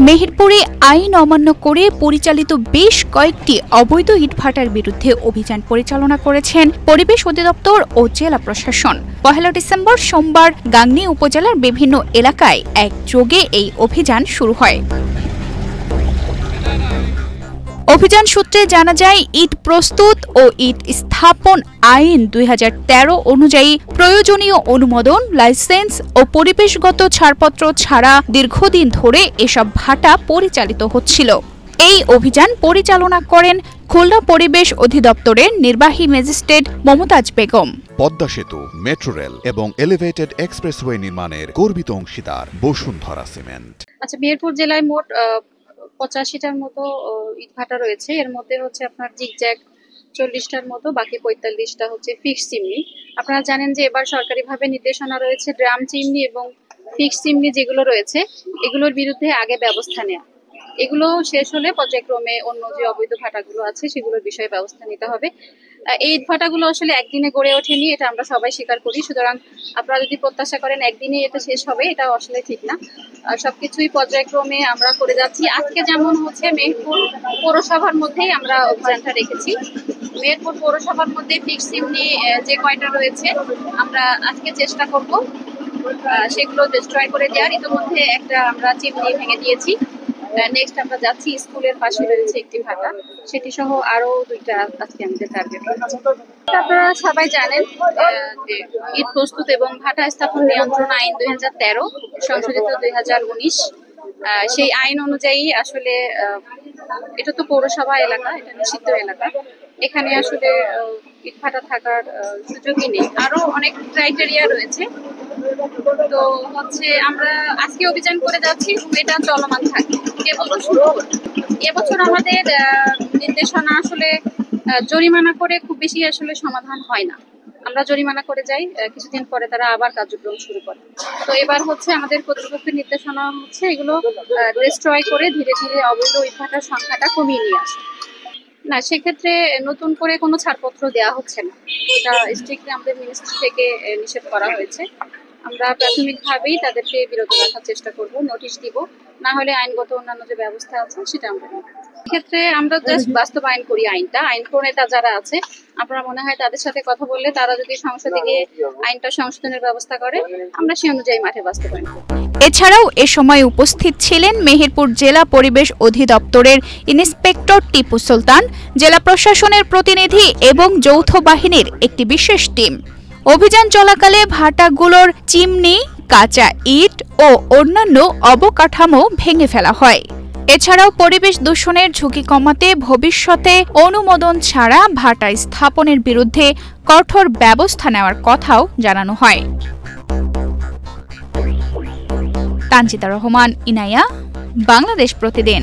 মেহেরপুরে আইন অমান্য করে পরিচালিত বেশ কয়েকটি অবৈধ ইটভাটার বিরুদ্ধে অভিযান পরিচালনা করেছেন পরিবেশ অধিদপ্তর ও জেলা প্রশাসন। ১ ডিসেম্বর সোমবার গাংনী উপজেলার বিভিন্ন এলাকায় একযোগে এই অভিযান শুরু হয়। অভিযান সূত্রে জানা যায়, ইট প্রস্তুত ও ইট স্থাপন আইন ২০১৩ অনুযায়ী প্রয়োজনীয় অনুমোদন, লাইসেন্স ও পরিবেশগত ছাড়পত্র ছাড়া দীর্ঘদিন ধরে এসব ভাটা পরিচালিত হচ্ছিল। এই অভিযান পরিচালনা করেন খুলনা পরিবেশ অধিদপ্তরের নির্বাহী ম্যাজিস্ট্রেট মমতাজ বেগম। পদ্মা সেতু, মেট্রো রেল এবং এলিভেটেড এক্সপ্রেসওয়ে নির্মাণের গর্বিত অংশীদার বসুন্ধরা সিমেন্ট। আচ্ছা, মেহেরপুর জেলায় মোট ৮৫টার মতো ইটভাটা রয়েছে। এর মধ্যে হচ্ছে আপনার জিগজ্যাগ ৪০টার মতো, বাকি ৪৫টা হচ্ছে ফিক্সড চিমনি। আপনারা জানেন যে এবার সরকারিভাবে নির্দেশনা রয়েছে ড্রাম চিমনি এবং ফিক্সড চিমনি যেগুলো রয়েছে এগুলোর বিরুদ্ধে আগে ব্যবস্থা নেওয়া। এগুলো শেষ হলে পর্যায়ক্রমে অন্য যে অবৈধ ভাটাগুলো আছে সেগুলোর বিষয়ে ব্যবস্থা নিতে হবে। এই ইটভাটাগুলো আসলে একদিনে গড়ে ওঠেনি, এটা আমরা সবাই স্বীকার করি। সুতরাং আপনারা যদি প্রত্যাশা করেন একদিনে এটা শেষ হবে, এটা আসলে ঠিক না। সবকিছুই পর্যায়ক্রমে আমরা করে যাচ্ছি। আজকে যেমন হচ্ছে মেহেরপুর পৌরসভার মধ্যেই আমরা অভিযানটা রেখেছি। মেহেরপুর পৌরসভার মধ্যে ফিক্সড চিমনি যে কয়টা রয়েছে আমরা আজকে চেষ্টা করব সেগুলো ডিস্ট্রয় করে দেওয়ার। ইতিমধ্যে একটা আমরা চিমনি ভেঙে দিয়েছি। নেক্সট আমরা যাচ্ছি স্কুলের পাশে রয়েছে একটি ভাটা, সেটি সহ আরো ২টা আজকে আমাদের টার্গেট। আপনারা সবাই জানেন যে ইট প্রস্তুত এবং ভাটা স্থাপন নিয়ন্ত্রণ আইন ২০১৩ সংশোধিত ২০১৯, সেই আইন অনুযায়ী আসলে এটা তো পৌরসভা এলাকা, এটা নিষিদ্ধ এলাকা। এখানে আসলে ইট ভাটা থাকার সুযোগই নেই। আরো অনেক ক্রাইটেরিয়া রয়েছে। তো হচ্ছে আমরা আজকে অভিযান করে যাচ্ছি, এটা চলমান থাকে। এবছর আমাদের নির্দেশনা আসলে জরিমানা করে খুব বেশি আসলে সমাধান হয় না। আমরা জরিমানা করে যাই, কিছুদিন পরে তারা আবার কার্যক্রম শুরু করে। তো এবার হচ্ছে আমাদের কর্তৃপক্ষের নির্দেশনা হচ্ছে এগুলো ডিস্ট্রয় করে ধীরে ধীরে অবৈধ ইটভাটার সংখ্যাটা কমিয়ে নিয়ে আসে। না, সেক্ষেত্রে নতুন করে কোনো ছাড়পত্র দেওয়া হচ্ছে না, এটা স্ট্রিক্টলি আমাদের মিনিস্ট্রি থেকে নিষেধ করা হয়েছে। আমরা প্রাথমিকভাবেই তাদেরকে বিরত রাখার চেষ্টা করব, নোটিশ দিব, না হলে আইনগত অন্যান্য যে ব্যবস্থা আছে সেটা আমরা নেব। ক্ষেত্রে আমরা জাস্ট বাস্তবায়ন করি আইনটা। আইন প্রণেতা যারা আছে আপনারা মনে হয় তাদের সাথে কথা বললে তারা যদি সংসদে গিয়ে আইনটা সংশোধনের ব্যবস্থা করে আমরা সেই অনুযায়ী মাঠে বাস্তবায়ন করব। এছাড়াও এ সময় উপস্থিত ছিলেন মেহেরপুর জেলা পরিবেশ অধিদপ্তরের ইন্সপেক্টর টিপু সুলতান, জেলা প্রশাসনের প্রতিনিধি এবং যৌথ বাহিনীর একটি বিশেষ টিম। অভিযান চলাকালে ভাটাগুলোর চিমনি, কাঁচা ইট ও অন্যান্য অবকাঠামো ভেঙে ফেলা হয়। এছাড়াও পরিবেশ দূষণের ঝুঁকি কমাতে ভবিষ্যতে অনুমোদন ছাড়া ভাটা স্থাপনের বিরুদ্ধে কঠোর ব্যবস্থা নেওয়ার কথাও জানানো হয়। তানজিদা রহমান, ইনায়া, বাংলাদেশ প্রতিদিন।